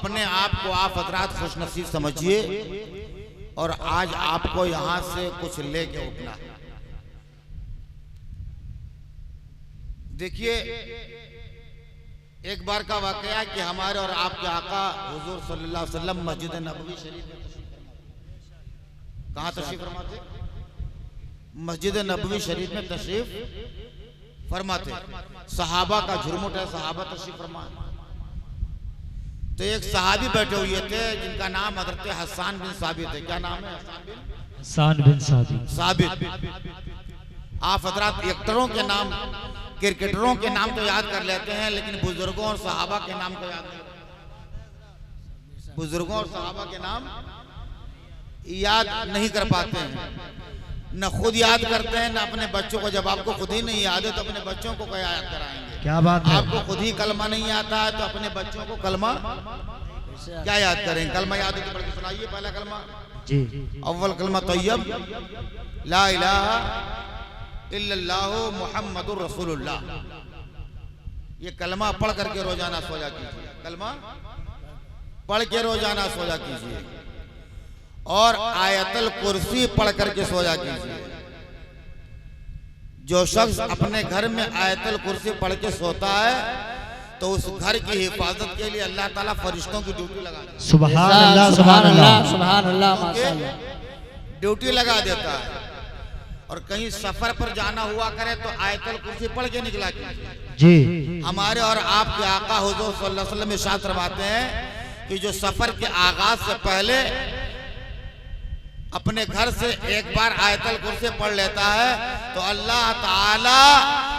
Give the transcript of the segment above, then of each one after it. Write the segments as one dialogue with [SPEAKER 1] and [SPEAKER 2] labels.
[SPEAKER 1] अपने आप को आप हजरात खुशनसीब समझिए और आज आपको यहां से कुछ लेके उठना है। देखिए, एक बार का वाकया कि हमारे और आपके आका हुजूर सल्लल्लाहु अलैहि वसल्लम मस्जिद नबवी शरीफ में कहाँ तशरीफ फरमाते? मस्जिद नबवी शरीफ में तशरीफ फरमाते। सहाबा का झुरमुट है, सहाबा तशरीफ फरमाते। तो एक सहाबी बैठे हुए थे जिनका नाम हजरत हसन बिन साबित है। क्या नाम है?
[SPEAKER 2] हसन बिन साबित।
[SPEAKER 1] आप हजरात एक्टरों के नाम, क्रिकेटरों के नाम तो याद कर लेते हैं, लेकिन बुजुर्गों और सहाबा के नाम को याद नहीं, बुजुर्गों और सहाबा के नाम याद नहीं कर पाते हैं, न खुद याद करते हैं न अपने बच्चों को। जब आपको खुद ही नहीं याद है तो अपने बच्चों को क्या याद कराएंगे?
[SPEAKER 2] क्या बात है।
[SPEAKER 1] आपको खुद ही कलमा नहीं आता है तो अपने बच्चों को कलमा क्या याद करेंगे? कलमा याद है तो पढ़ के सुनाइए। पहला कलमा
[SPEAKER 2] जी,
[SPEAKER 1] अव्वल कलमा तैयब ला इलाहा इल्लल्लाहु मुहम्मदुर रसूलुल्लाह। ये कलमा पढ़ करके रोजाना सोया कीजिए। कलमा पढ़ के रोजाना सोया कीजिए और आयतल कुर्सी पढ़ करके सोया कीजिए। जो शख्स अपने घर में आयतल कुर्सी पढ़ के सोता है तो उस घर की हिफाजत के लिए अल्लाह ताला फरिश्तों की ड्यूटी लगा देता है।
[SPEAKER 2] सुभान अल्लाह, सुभान अल्लाह,
[SPEAKER 3] सुभान अल्लाह, माशाअल्लाह।
[SPEAKER 1] ड्यूटी लगा देता है। और कहीं सफर पर जाना हुआ करे तो आयतल कुर्सी पढ़ के निकला कीजिए।
[SPEAKER 2] जी,
[SPEAKER 1] हमारे और आपके आका हुजूर सल्लल्लाहु अलैहि वसल्लम इरशाद फरमाते हैं कि जो सफर के आगाज से पहले अपने घर से एक बार आयतल कुर्सी पढ़ लेता है तो अल्लाह ताला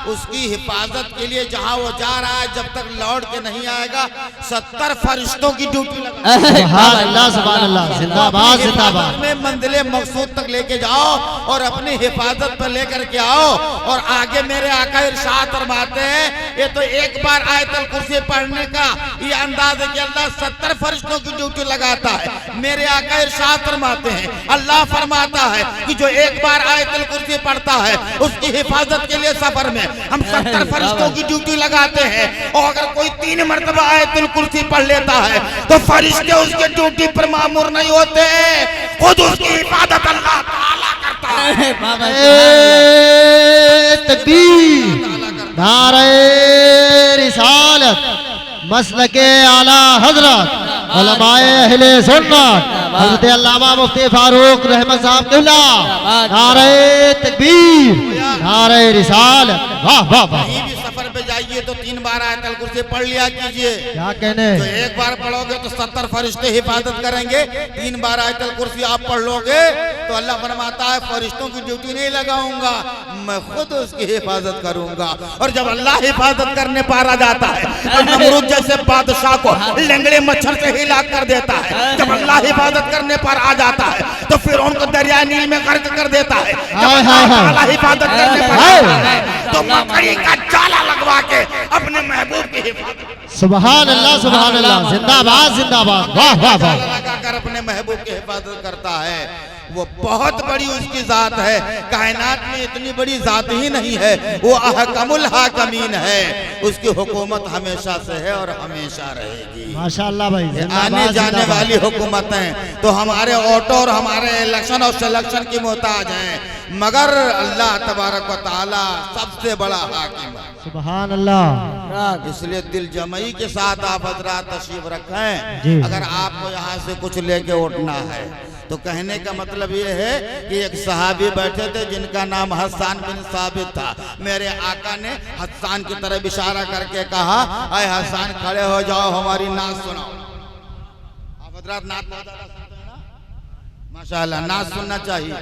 [SPEAKER 1] उसकी हिफाजत के लिए जहां वो जा रहा है जब तक लौट के नहीं आएगा 70 फरिश्तों की ड्यूटी लगा।
[SPEAKER 2] सुभान अल्लाह, सुभान अल्लाह, जिंदाबाद जिंदाबाद।
[SPEAKER 1] में मंजिले मकसूद तक लेके जाओ और अपनी हिफाजत पर लेकर के आओ। और आगे मेरे आका इरशाद फरमाते हैं ये तो एक बार आयतल कुर्सी पढ़ने का ये अंदाज है कि अल्लाह 70 फरिश्तों की ड्यूटी लगाता है। मेरे आका इरशाद फरमाते हैं, अल्लाह फरमाता है कि जो एक बार आयतल कुर्सी पढ़ता है उसकी हिफाजत के लिए सफर में हम 70 फरिश्तों की ड्यूटी लगाते हैं। और अगर कोई 3 मरतबा आयतुल कुर्सी पढ़ लेता है तो फरिश्ते उसके ड्यूटी पर मामूर नहीं होते, खुद उसकी हिफाजत अल्लाह ताला करता है।
[SPEAKER 2] तकबीर, नारे रिसालत, मसलके आला हजरत उलमाए अहले सुन्नत हज़रत अल्लामा मुफ्ती फारूक रहमत साहब क़िबला। नारे तकबीर, नारे रिसालत। वाह वाह वाह।
[SPEAKER 1] कहीं भी सफर पे जाइए तो 3 बार आयतल कुर्सी पढ़ लिया कीजिए।
[SPEAKER 2] क्या कहने,
[SPEAKER 1] तो एक बार पढ़ोगे तो 70 फरिश्ते हिफाजत करेंगे। 3 बार आयतल कुर्सी आप पढ़ लोगे तो अल्लाह फरमाता है फरिश्तों की ड्यूटी नहीं लगाऊंगा, मैं खुद उसकी हिफाजत करूंगा। और जब अल्लाह हिफाजत करने पर आ जाता है तो नमरूद जैसे बादशाह को लंगड़े मच्छर से हिलाक कर देता है। जब अल्लाह हिफाजत करने पर आ जाता है तो फिर उनको दरिया नील में गर्क कर देता है। जब अल्लाह हिफाजत करने पर आता है तो मकड़ी का जाला लगवा के अपने महबूब की हिफाजत।
[SPEAKER 2] सुभान अल्लाह, सुभान अल्लाह, जिंदाबाद जिंदाबाद। वाह वाह वाह।
[SPEAKER 1] लगाकर अपने महबूब की हिफाजत करता है। वो बहुत बड़ी उसकी जात है। कायनात में इतनी बड़ी जात ही नहीं है, वो अहकमुल हाकिमीन है। उसकी हुकूमत हमेशा से है और हमेशा रहेगी।
[SPEAKER 2] माशाअल्लाह भाई,
[SPEAKER 1] आने जाने वाली हुकूमतें तो हमारे ऑटो और हमारे इलेक्शन और सिलेक्शन की मोहताज हैं, मगर अल्लाह तबारक व तआला सबसे बड़ा हाकिम है।
[SPEAKER 2] सुभान अल्लाह।
[SPEAKER 1] इसलिए दिल जमई के साथ आप हजरात तशरीफ रखें। अगर आपको यहाँ से कुछ लेके उठना है तो कहने का मतलब ये है कि एक सहाबी बैठे थे जिनका नाम हसन बिन साबित था। मेरे आका ने हसन की तरफ इशारा करके कहा, अय हसन खड़े हो जाओ, हमारी नात सुनाओ। आप हजरात नात बहुत ज्यादा सुनते हैं ना? माशाअल्लाह, नात सुनना चाहिए,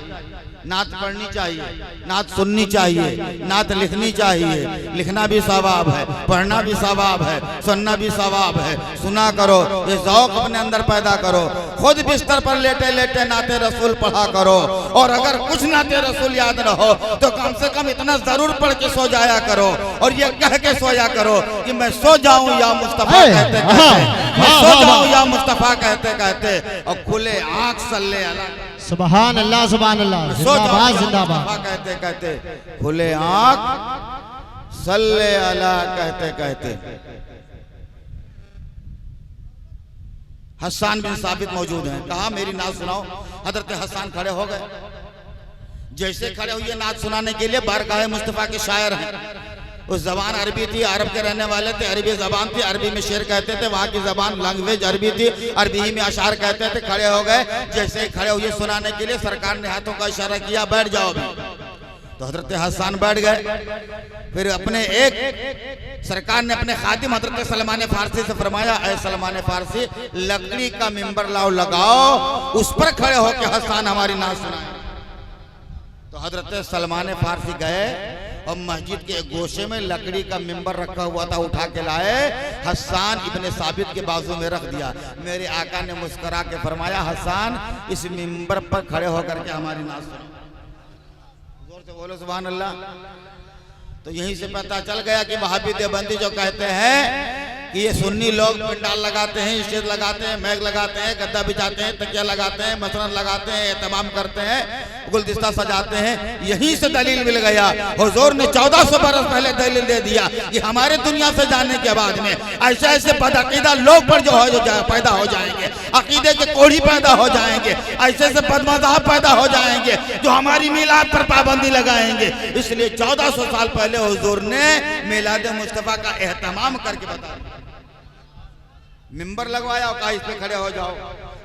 [SPEAKER 1] नात पढ़नी चाहिए, नात सुननी चाहिए, नात लिखनी चाहिए। लिखना भी सवाब है, पढ़ना भी सवाब है, सुनना भी सवाब है। सुना करो, ये ज़ौक़ अपने अंदर पैदा करो। खुद बिस्तर पर लेटे लेटे नाते रसूल पढ़ा करो। और अगर कुछ नाते रसूल याद न हो तो कम से कम इतना जरूर पढ़ के सो जाया करो और ये कह के सोया करो कि मैं सो जाऊं या मुस्तफा कहते कहते, मैं सो जाऊं या मुस्तफा कहते कहते, और खुले आंख सल्ले अला।
[SPEAKER 2] सुभान अल्लाह, सुभान अल्लाह, जिंदाबाद जिंदाबाद।
[SPEAKER 1] कहते कहते, खुले आंख सल्ले अला कहते कहते। हसन बिन साबित मौजूद हैं। कहा मेरी नात सुनाओ। हजरत हसन खड़े हो गए। जैसे खड़े हुए नात सुनाने के लिए बारगाह मुस्तफ़ा के शायर हैं। उस जबान अरबी थी, अरब के रहने वाले थे, अरबी जबान थी, अरबी में शेर कहते थे, वहाँ की जबान लैंग्वेज अरबी थी, अरबी ही में अशार कहते थे। खड़े हो गए। जैसे ही खड़े हुए सुनाने के लिए सरकार ने हाथों का इशारा किया, बैठ जाओ अभी। तो हजरत हसन बैठ गए। फिर अपने एक सरकार ने अपने खादिम हजरत सलमान फारसी से फरमाया, ऐ सलमान फारसी लकड़ी का मिंबर लाओ लगाओ, उस पर खड़े होकर हसन हमारी नात सुनाए। तो हजरत सलमान फारसी गए और मस्जिद के एक गोशे में लकड़ी का मिंबर रखा हुआ था, उठा के लाए, हसन इब्ने साबित के बाजू में रख दिया। मेरे आका ने मुस्कुरा के फरमाया, हसन इस मिंबर पर खड़े होकर के हमारी नात सुनो। जोर से बोलो सुभान अल्लाह। तो यहीं से पता चल गया कि वहाबी देवबंदी जो कहते हैं कि ये सुन्नी लोग पंडाल लगाते हैं, स्टेज लगाते हैं, मैग लगाते हैं, गद्दा बिछाते हैं, तकिया लगाते हैं, मसरन लगाते हैं, एहतमाम करते हैं, गुलदस्ता सजाते हैं, यहीं से दलील मिल गया। हुजूर ने 1400 बरस पहले दलील दे दिया कि हमारे दुनिया से जाने के बाद में ऐसे ऐसे बदअकीदा लोग पर जो है जो पैदा हो जाएंगे, अकीदे के कोढ़ी पैदा हो जाएंगे, ऐसे ऐसे बदमज़हब पैदा हो जाएंगे जो हमारी मिलाद पर पाबंदी लगाएंगे। इसलिए 1400 साल पहले हुजूर ने मिलाद मुस्तफ़ा का एहतमाम करके बताया, मिंबर लगवाया और कहा इस पे खड़े हो जाओ।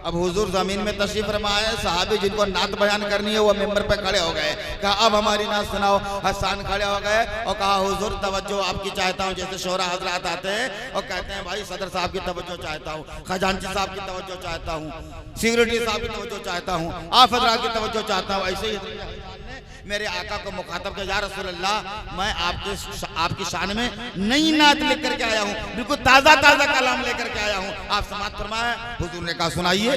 [SPEAKER 1] अब हुजूर जमीन में तशरीफ फरमाए, सहाबी जिनको नात बयान करनी है वो मिंबर पे खड़े हो गए। कहा अब हमारी नात सुनाओ। हसन खड़े हो गए और कहा हुजूर तवज्जो आपकी चाहता हूँ। जैसे शोरा हजरात आते हैं और कहते हैं भाई सदर साहब की तवज्जो चाहता हूँ, खजांची साहब की तवज्जो चाहता हूँ, सिक्योरिटी साहब की तवज्जो चाहता हूँ, आप हजरात की तवज्जो चाहता हूँ। ऐसे ही मेरे आका को मुखातब किया, या रसूल अल्लाह मैं आपकी शान में नई नात लेकर के आया हूँ, बिल्कुल ताज़ा ताज़ा कलाम लेकर के आया हूँ, आप समाअत फरमाए। हुजूर ने कहा सुनाइए।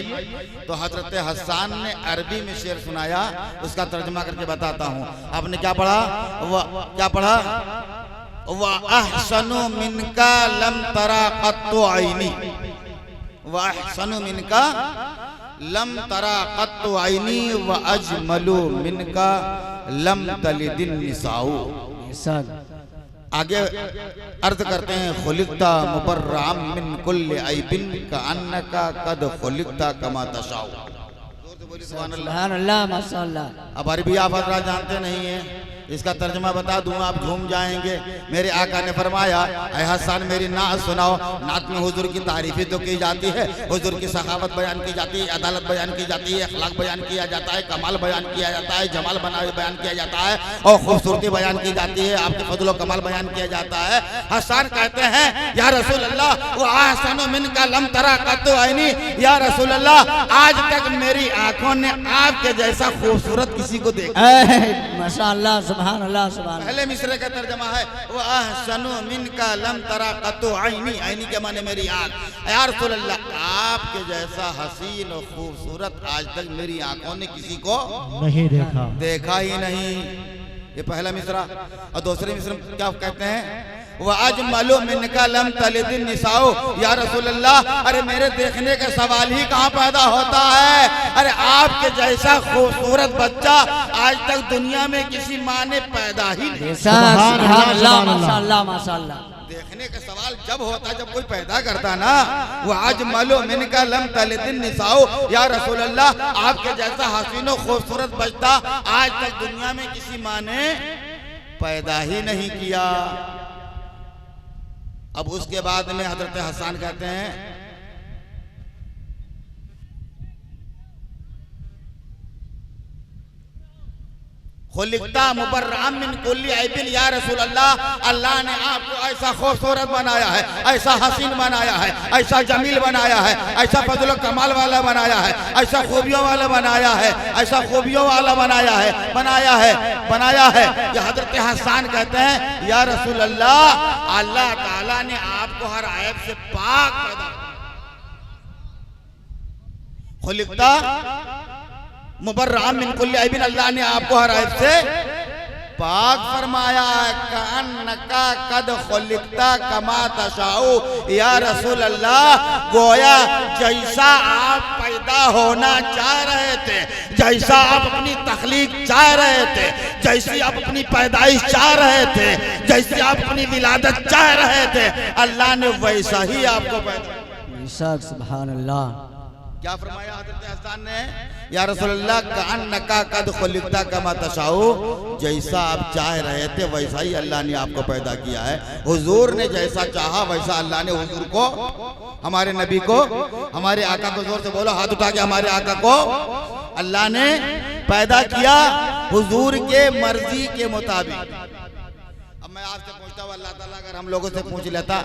[SPEAKER 1] तो हजरत हसन ने अरबी में शेर सुनाया, उसका तर्जुमा करके बताता हूँ। आपने क्या पढ़ा? क्या पढ़ा? व अहसनु मिनका लम तरा कत्तु आईनी, व अहसनु मिनका लम तरा कत्तु आईनी व अजमलु मिनका लम तलिदिन निसाऊ। आगे अर्ज करते हैं, खुलिकता मुबर्राम मिन कुल्li ऐबिन कअन्नका कद खुलिकता कमा तशाऊ।
[SPEAKER 3] सुभान अल्लाह माशाअल्लाह।
[SPEAKER 1] अब अरबी आप हजरात जानते नहीं है, इसका तर्जुमा बता दूं आप झूम जाएंगे। मेरे आका ने फरमाया, ऐ हसन मेरी नात सुनाओ। नात में हुजूर की तारीफें तो की जाती है, हुजूर की सखावत बयान की जाती है, अदालत बयान की जाती है, अखलाक बयान किया जाता है, कमाल बयान किया जाता है, जमाल बयान किया जाता है और खूबसूरती बयान की जाती है, आपके फजल कमाल बयान किया जाता है। हसन कहते हैं, या रसूल अल्लाह वो अहसनु मिनका लम तरा कत्तु ऐनी, या रसूल अल्लाह आज तक मेरी आंखों ने आपके जैसा खूबसूरत किसी को देखा।
[SPEAKER 3] माशाअल्लाह सुभान अल्लाह सुभान।
[SPEAKER 1] पहले मिसरे का तर्जमा है, वो अहसनु मिनका लम तरा कत्तु ऐनी, ऐनी के माने मेरी आंख। या रसूल अल्लाह आपके जैसा हसीन और खूबसूरत आज तक मेरी आंखों ने किसी को
[SPEAKER 2] नहीं देखा
[SPEAKER 1] ही नहीं। ये पहला मिसरा। और दूसरे मिसरा क्या कहते हैं, वह अजमलु मिनका लम तलिदिन निसाओ। या रसूल अल्लाह अरे मेरे देखने का सवाल ही कहाँ पैदा होता है, अरे आपके जैसा खूबसूरत बच्चा आज तक दुनिया में किसी माँ ने पैदा ही नहीं।
[SPEAKER 3] सुभान अल्लाह माशाअल्लाह माशाअल्लाह।
[SPEAKER 1] देखने का सवाल जब होता है जब कोई पैदा करता ना, वो अजमलु मिनका लम तलिदिन निसाओ। या रसूल अल्लाह आपके जैसा हसीन और खूबसूरत बच्चा आज तक दुनिया में किसी माँ ने पैदा ही नहीं किया। अब उसके बाद में हजरत हसन कहते हैं, खुलिकता मुबर्राम मिन कुल्ली ऐबिन। या रसूल अल्लाह अल्लाह ने आपको ऐसा खूबसूरत बनाया है, ऐसा हसीन बनाया है, ऐसा जमील बनाया है, ऐसा फजल कमाल वाला बनाया है, ऐसा खूबियों वाला बनाया है, ऐसा खूबियों वाला बनाया है। ये हजरत हसन कहते हैं, या रसूल अल्लाह अल्लाह ताला ने आपको हर ऐब से पाक पैदा। खुलिकता मुबर्राम मिन कुल्ली ऐबिन, अल्लाह ने आपको हर ऐब से पाक फरमाया। कअन्नका कद खुलिकता कमा तशाऊ। या रसूल अल्लाह गोया जैसा आप पैदा होना चाह रहे थे, जैसा आप अपनी तख्लीक चाह रहे थे, जैसी आप अपनी पैदाइश चाह रहे थे, जैसी आप अपनी विलादत चाह रहे थे, अल्लाह ने वैसा ही आपको पैदा।
[SPEAKER 3] सुभान अल्लाह।
[SPEAKER 1] क्या फरमाया हज़रत हसन ने, या रसूलल्लाह कअन्नका कद खुलिक़ता कमा तशाऊ, जैसा आप चाह रहे थे वैसा ही अल्लाह ने आपको पैदा किया है। हुजूर ने जैसा चाहा वैसा अल्लाह ने हुजूर को, हमारे नबी को, हमारे आका को, जोर से बोलो हाथ उठा के, हमारे आका को अल्लाह ने पैदा किया हुजूर के मर्जी के मुताबिक। अब मैं आपसे पूछता हूँ, अल्लाह ताला अगर हम लोगों से पूछ लेता,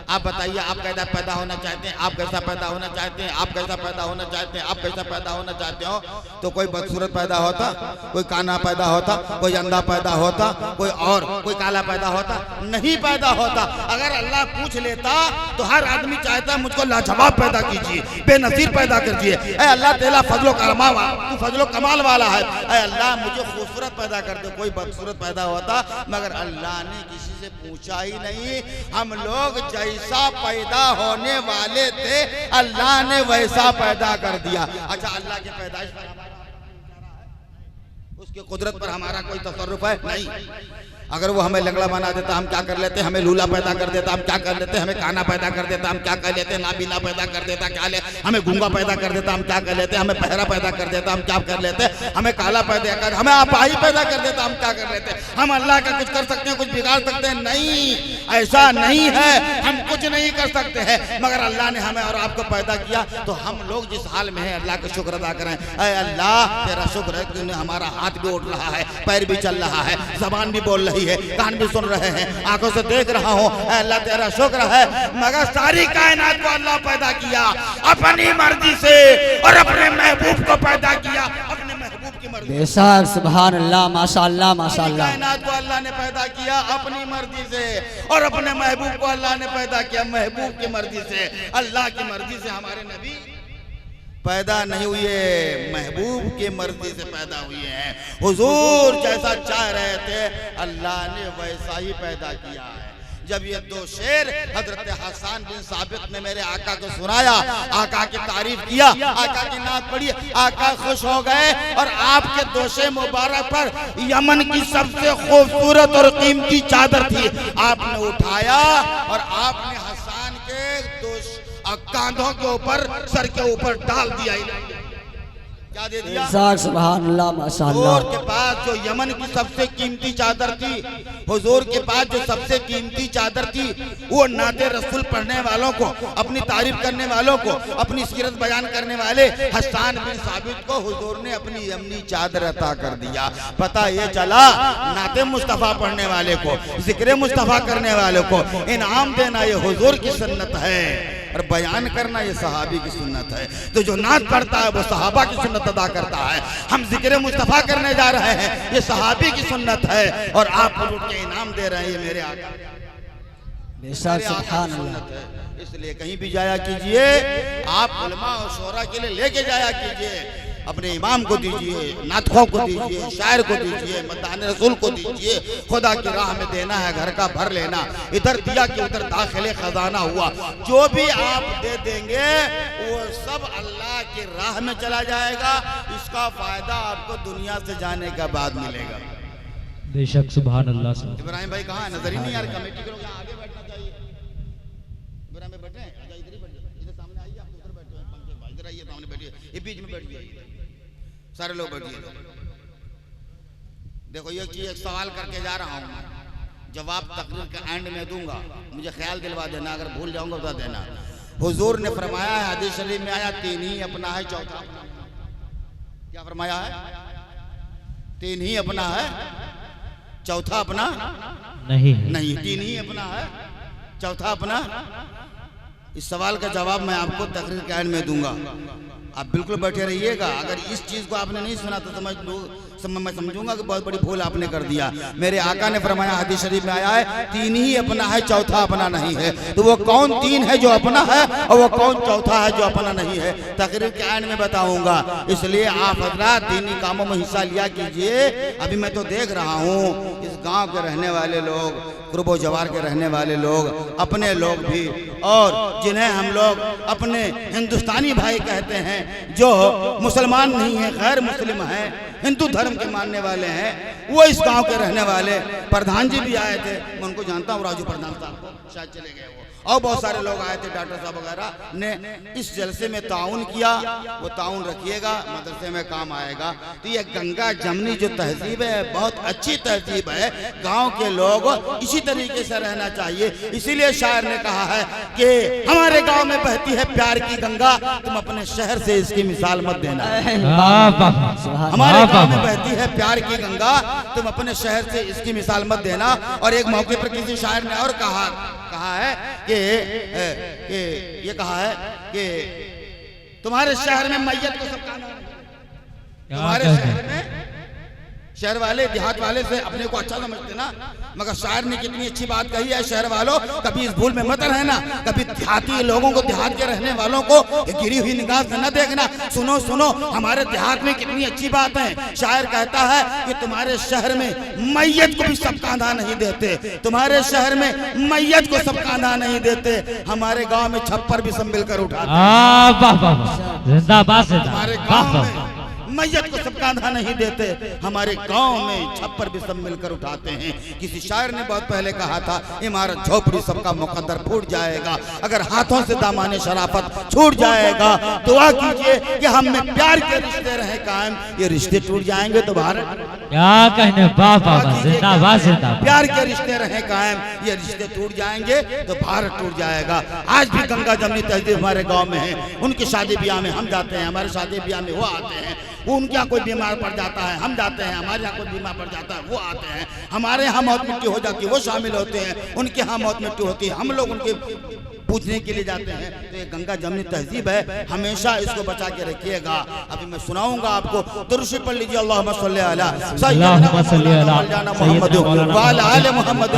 [SPEAKER 1] आप बताइए आप कैसा पैदा होना चाहते हैं, आप कैसा पैदा होना चाहते हैं, आप कैसा पैदा होना चाहते हैं, आप कैसा पैदा होना चाहते हो, तो कोई बदसूरत पैदा होता, कोई काना पैदा होता, कोई अंधा पैदा होता, कोई और कोई काला पैदा होता? नहीं पैदा होता। अगर अल्लाह पूछ लेता तो हर आदमी चाहता है मुझको लाजवाब पैदा कीजिए, बेनज़ीर पैदा कीजिए। ऐ अल्लाह तेरा फजलो करमा, तू फजलो कमाल वाला है, ऐ अल्लाह मुझे खूबसूरत पैदा कर दे। कोई बदसूरत पैदा होता, मगर अल्लाह ने किसी से पूछा ही नहीं। हम लोग जैसा पैदा होने वाले थे अल्लाह ने वैसा पैदा कर दिया। अच्छा, अल्लाह के पैदाइश पर उसकी कुदरत पर हमारा कोई तसर्रुफ है? नहीं। अगर वो हमें लंगड़ा बना देता हम क्या कर लेते, हमें लूला पैदा कर देता हम क्या कर लेते, हमें काना पैदा कर देता हम क्या कर लेते, नाबीना पैदा कर देता क्या ले, हमें गूंगा पैदा कर देता हम क्या कर लेते, हमें बहरा पैदा कर देता हम क्या कर लेते, हमें काला पैदा कर, हमें अपाही पैदा कर देता हम क्या कर लेते। हम अल्लाह का कुछ कर सकते हैं, कुछ बिगाड़ सकते हैं? नहीं, ऐसा नहीं है, हम कुछ नहीं कर सकते हैं। मगर अल्लाह ने हमें और आपको पैदा किया तो हम लोग जिस हाल में है अल्लाह का शुक्र अदा करें। ऐ अल्लाह तेरा शुक्र है कि हमारा हाथ भी उठ रहा है, पैर भी चल रहा है, जबान भी बोल रही है, कान भी सुन रहे हैं, आंखों से देख रहा हूँ। अल्लाह तेरा शुक्र है। मगर सारी कायनात को अल्लाह पैदा किया अपनी मर्जी से और अपने महबूब को पैदा किया अपने महबूब की मर्जी।
[SPEAKER 3] बेशक सुभान अल्लाह, माशाअल्लाह माशाअल्लाह।
[SPEAKER 1] कायनात को अल्लाह ने पैदा किया अपनी मर्जी से और अपने महबूब को अल्लाह ने पैदा किया महबूब की मर्जी से। अल्लाह की मर्जी से हमारे नबी पैदा नहीं हुए, महबूब के मर्जी से पैदा हुए हैं। हुजूर जैसा चाह रहे थे अल्लाह ने वैसा ही पैदा किया है। जब ये दो शेर हजरत हसन बिन साबित ने मेरे आका को सुनाया, आका की तारीफ किया, आका की नात पढ़ी, आका खुश हो गए और आपके दोषे मुबारक पर यमन की सबसे खूबसूरत और कीमती चादर थी, आपने उठाया और आपने हसन के दोष कांधों के ऊपर, सर के ऊपर डाल दिया। क्या दे दिया?
[SPEAKER 3] सुभान अल्लाह माशाअल्लाह।
[SPEAKER 1] हुजूर के पास जो यमन की सबसे कीमती चादर थी, हुजूर के पास जो सबसे कीमती चादर थी, वो नाते रसूल पढ़ने वालों को, अपनी तारीफ करने वालों को, अपनी सीरत बयान करने वाले हसन बिन साबित को हुजूर ने अपनी यमनी चादर अता कर दिया। पता ये चला नाते मुस्तफ़ा पढ़ने वाले को, जिक्र मुस्तफ़ा करने वाले को इनाम देना ये हुजूर की सुन्नत है और बयान करना ये सहाबी की सुन्नत है। तो जो नात पढ़ता है वो सहाबा की सुन्नत अदा करता है। हम जिक्र मुस्तफ़ा करने जा रहे हैं, ये सहाबी की सुन्नत है और आप उठ के इनाम दे रहे हैं, ये मेरे आका
[SPEAKER 3] बेशक सुभान अल्लाह।
[SPEAKER 1] इसलिए कहीं भी जाया कीजिए, आप उलमा और शोरा के लिए लेके जाया कीजिए, अपने इमाम को दीजिए, नातखों को दीजिए, शायर को दीजिए, मदान रसूल को दीजिए। खुदा की राह में देना है, घर का भर लेना, इधर दिया कि उधर दाखिले खजाना हुआ। जो भी आप दे देंगे वो सब अल्लाह की राह में चला जाएगा। इसका फायदा आपको दुनिया से जाने के बाद मिलेगा।
[SPEAKER 2] बेशक सुभान अल्लाह।
[SPEAKER 1] इब्राहिम भाई कहाँ है? नजर ही नहीं यार। कमेटी के लोग यहाँ आगे बैठना चाहिए। इब्राहिम भाई बैठे हैं, इधर ही बैठे, इधर सामने आइए, आप उधर बैठे हैं, पंखे भाई इधर आइए, सामने बैठिए, ये बीच में बैठिए, सारे लोग बैठिए। देखो ये कि एक सवाल करके जा रहा हूँ, जवाब तकरीर के एंड में दूंगा, मुझे ख्याल दिलवा देना, अगर भूल जाऊंगा बता देना। हुजूर ने फरमाया है, हदीस शरीफ में आया, तीन ही अपना है, चौथा क्या फरमाया है? तीन ही अपना है, चौथा अपना
[SPEAKER 2] नहीं
[SPEAKER 1] नहीं, तीन ही अपना है, चौथा अपना। इस सवाल का जवाब मैं आपको तकरीर के एंड में दूंगा, आप बिल्कुल बैठे रहिएगा। अगर इस चीज को आपने नहीं सुना तो मैं समझूंगा कि बहुत बड़ी भूल आपने कर दिया। मेरे आका ने फरमाया, हदीस शरीफ में आया है, तीन ही अपना है, चौथा अपना नहीं है। तो वो कौन तीन है जो अपना है और वो कौन चौथा है जो अपना नहीं है, तकरीर के एंड में बताऊंगा। इसलिए आप हजरात दीनी कामों में हिस्सा लिया कीजिए। अभी मैं तो देख रहा हूँ इस गांव के रहने वाले लोग, कुर्बो जवार के रहने वाले लोग, अपने लोग भी और जिन्हें हम लोग अपने हिंदुस्तानी भाई कहते हैं, जो मुसलमान नहीं है, गैर मुस्लिम है, हिंदू धर्म के मानने वाले हैं, वो इस गांव के रहने वाले प्रधान जी भी आए थे। मैं उनको जानता हूँ, राजू प्रधान साहब को, शायद चले गए वो। और बहुत सारे लोग आए थे, डॉक्टर साहब वगैरह ने इस जलसे में ताउन किया। वो ताउन रखिएगा, मदरसे में काम आएगा। तो ये गंगा जमनी जो तहजीब है बहुत अच्छी तहजीब है, गांव के लोग इसी तरीके से रहना चाहिए। इसीलिए शायर ने कहा है कि हमारे गांव में बहती है प्यार की गंगा, तुम अपने शहर से इसकी मिसाल मत देना। हमारे गांव में बहती है प्यार की गंगा, तुम अपने शहर से इसकी मिसाल मत देना। और एक मौके पर किसी शायर ने और कहा है कि ये कहा है कि तुम्हारे शहर में मैयत को सब तुम्हारे शहर में शहर वाले देहात वाले से अपने को अच्छा समझते ना, मगर शायर ने कितनी अच्छी बात कही है, शहर वालों कभी इस भूल में मत रहना, कभी देहाती लोगों को, देहात के रहने वालों को गिरी हुई निगाह से न देखना। सुनो सुनो, हमारे देहात में कितनी अच्छी बात है। शायर कहता है कि तुम्हारे शहर में मैयत को भी सब कांधा नहीं देते, तुम्हारे शहर में मैयत को सब कांधा नहीं देते, हमारे गाँव में छप्पर भी सब मिलकर उठाते। हमारे गाँव में मैयत को सब कांधा नहीं देते, हमारे गांव में छप्पर भी सब मिलकर उठाते हैं। किसी शायर ने बहुत पहले कहा था, इमारत झोपड़ी सबका मुकद्दर फूट जाएगा अगर हाथों से दामाने शराफत छूट जाएगा। दुआ कीजिए कि हम में प्यार के रिश्ते रहे कायम, ये रिश्ते टूट जाएंगे तो भारत
[SPEAKER 2] क्या कहने, जिंदाबाद जिंदाबाद।
[SPEAKER 1] प्यार के रिश्ते रहे कायम, ये रिश्ते टूट जाएंगे तो भारत टूट जाएगा। आज भी गंगा जमनी तहजीब हमारे गाँव में है, उनकी शादी ब्याह में हम जाते हैं, हमारे शादी ब्याह में वो आते हैं, उनके यहाँ कोई बीमार पड़ जाता है हम जाते हैं, हमारे यहाँ कोई बीमार पड़ जाता है वो आते हैं, हमारे यहाँ मौत मिट्टी हो जाती है वो शामिल होते हैं, उनके यहाँ मौत मिट्टी होती है हम लोग उनके पूछने के लिए जाते हैं। तो ये गंगा जमनी तहजीब है, हमेशा इसको बचा के रखिएगा। अभी मैं सुनाऊंगा आपको, दुरूद पढ़ लीजिए, अल्लाहुम्मा सल्ली अला सय्यिदना मुहम्मद व अला आलि मुहम्मद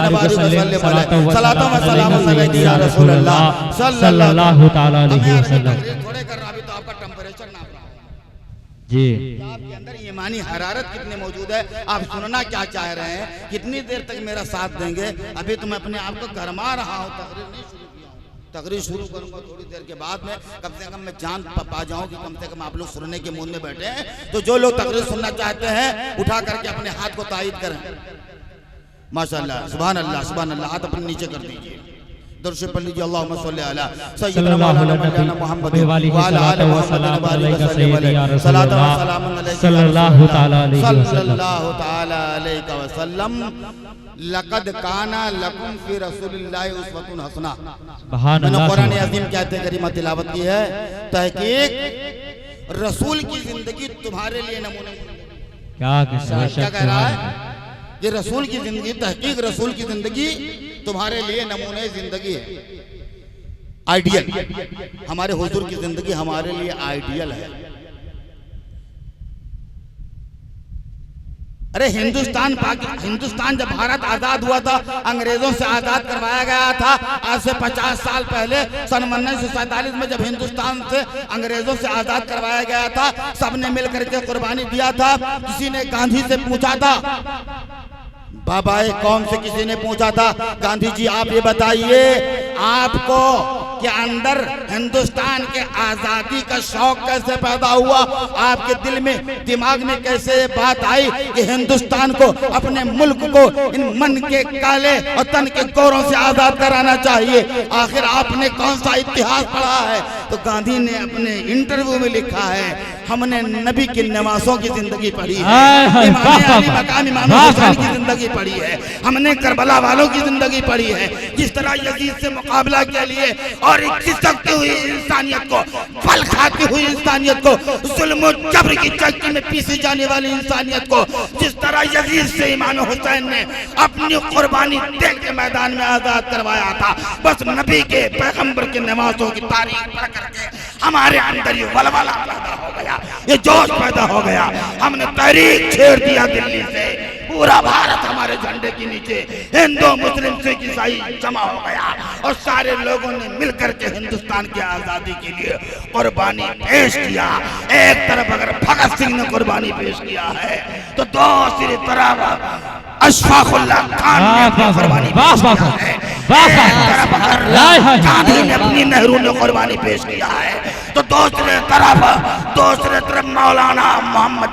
[SPEAKER 1] सलातो व सलाम अलैहि या रसूल अल्लाह सल्लल्लाहु तआला अलैहि वसल्लम। थोड़े कर रहा, अभी तो आपका टेंपरेचर नाप रहा
[SPEAKER 2] जी,
[SPEAKER 1] आपके अंदर ईमानी हरारत कितनी मौजूद है, आप सुनना क्या चाह रहे हैं, कितनी देर तक मेरा साथ देंगे। अभी तो मैं अपने आप को गरमा रहा हूँ, तकरीर नहीं शुरू किया हूँ, तकरीर शुरू करूंगा थोड़ी देर के बाद में, कम से कम मैं जान पा जाऊं कि कम से कम आप लोग सुनने के मूड में बैठे हैं। तो जो लोग तकरीर सुनना चाहते हैं उठा करके अपने हाथ को तायद करें। माशाअल्लाह, सुभान अल्लाह, सुभान अल्लाह। हाथ अपने नीचे कर दीजिए, दुरूद पढ़ लीजिए, अल्लाहुम्मा सल्ली अला सय्यिदना मौलाना मुहम्मद व अला आलि मुहम्मद सलातो व सलाम
[SPEAKER 2] सल्लल्लाहु ताला
[SPEAKER 1] अलैहि वसल्लम। लक़द काना लकुम फी रसूलिल्लाहि उस्वतुन हसना। मैंने कुरान अज़ीम की आयत करीमा तिलावत की है, तहकीक रसूल की जिंदगी तुम्हारे लिए नमूने। क्या कह रहा है ये रसूल की जिंदगी, तहकीक रसूल की जिंदगी तुम्हारे लिए नमूने जिंदगी है, आइडियल। हमारे हुजूर की जिंदगी हमारे लिए आइडियल है। अरे हिंदुस्तान जब भारत आजाद हुआ था, अंग्रेजों से आजाद करवाया गया था आज से 50 साल पहले, सन 1947 में जब हिंदुस्तान से अंग्रेजों से आजाद करवाया गया था, सबने मिलकर के कुर्बानी दिया था। किसी ने गांधी से पूछा था, बाबाए कौम से किसी ने पूछा था, गांधी जी आप ये बताइए आपको के अंदर हिंदुस्तान के आजादी का शौक कैसे पैदा हुआ, आपके दिल में दिमाग में कैसे ये बात आई कि हिंदुस्तान को, अपने मुल्क को इन मन के काले और तन के गोरों से आजाद कराना चाहिए। आखिर आपने कौन सा इतिहास पढ़ा है? तो गांधी ने अपने इंटरव्यू में लिखा है, हमने नबी की नवासों की जिंदगी पढ़ी है, इमाम हुसैन की जिंदगी पढ़ी है, हमने करबला वालों की जिंदगी पढ़ी है, जिस तरह यजीद से मुकाबला के लिए और खिसकती हुई इंसानियत को, फल खाती हुई इंसानियत को, जुल्म और जबर की चक्की में पीसी जाने वाली इंसानियत को, जिस तरह यजीद से इमाम हुसैन ने अपनी कुर्बानी दे के मैदान में आजाद करवाया था, बस नबी के पैगंबर के नवाजों की तारीफ पढ़ करके हमारे अंदर ये वलवला पैदा हो गया, ये जोश पैदा हो गया। हमने तहरीक छेड़ दिया दिल्ली से, पूरा भारत हमारे झंडे के नीचे, हिंदू मुस्लिम सिख ईसाई जमा हो गया और सारे लोगों ने मिलकर के हिंदुस्तान की आजादी के लिए कुर्बानी पेश किया। एक तरफ अगर भगत सिंह ने कुर्बानी पेश किया है तो दूसरी तरफ अशफाकुल्लाह खान ने कुर्बानी पेश किया है। गांधी ने अपनी नेहरू ने कुर्बानी पेश किया है। तो दूसरे तरफ मौलाना मोहम्मद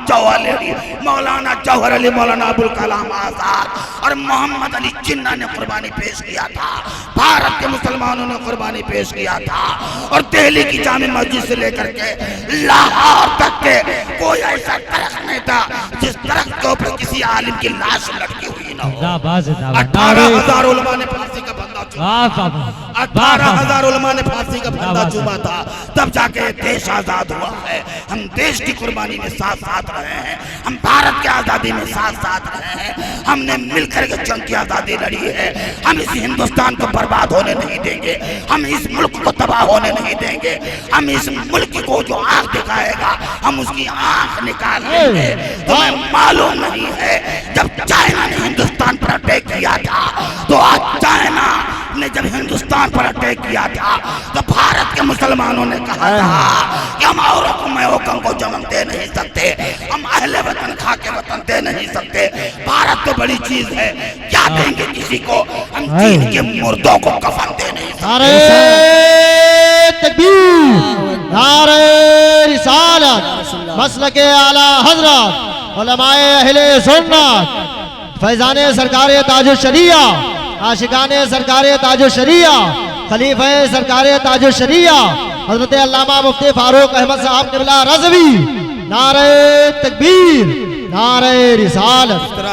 [SPEAKER 1] मौलाना जौहर अली, मौलाना अबुल कलाम आजाद और मोहम्मद अली जिन्ना ने कुर्बानी पेश किया था। भारत के मुसलमानों ने कुर्बानी पेश किया था। और दिल्ली की जामे मस्जिद से लेकर के लाहौर तक के कोई ऐसा दरख्त नहीं था जिस दरख्त के ऊपर किसी आलिम की लाश लटकी हुई ना हो। 18,000 उलमा ने फांसी का फंदा चूमा, 18,000 उलमा ने फांसी का फंदा चूमा था, तब जाके देश आजाद हुआ है। हम देश की कुर्बानी में साथ साथ रहे हैं, हम भारत की आजादी में साथ साथ रहे हैं, हमने मिलकर के जंग की आजादी लड़ी है। हम इस हिंदुस्तान को बर्बाद होने नहीं देंगे, हम इस मुल्क को तबाह होने नहीं देंगे। हम इस मुल्क को जो आंख दिखाएगा हम उसकी आंख निकाल लेंगे। तुम्हें मालूम नहीं है जब चाइना ने हिंदुस्तान पर अटैक किया था, तो आज चाइना ने जब हिंदुस्तान पर अटैक किया था तो भारत के मुसलमानों ने कहा था कि हम औरतों को जन्म दे नहीं सकते, हम अहले वतन खा के वतन दे नहीं सकते। भारत तो बड़ी चीज है, क्या देंगे किसी को? हम चीन के मुर्दों को कफन दे नहीं सकते।
[SPEAKER 2] नारे तकबीर, नारे रिसालत, मसलके आला हजरत, उलमाए अहले सुन्नत, फैजाने सरकारे ताजो शरिया, आशिकाने सरकारे ताजो शरिया, खलीफे सरकारे ताजो शरिया, हजरत अल्लामा मुफ्ती फारूक अहमद साहब क़िबला रज़वी। नारे तकबीर, नारे रिसालत।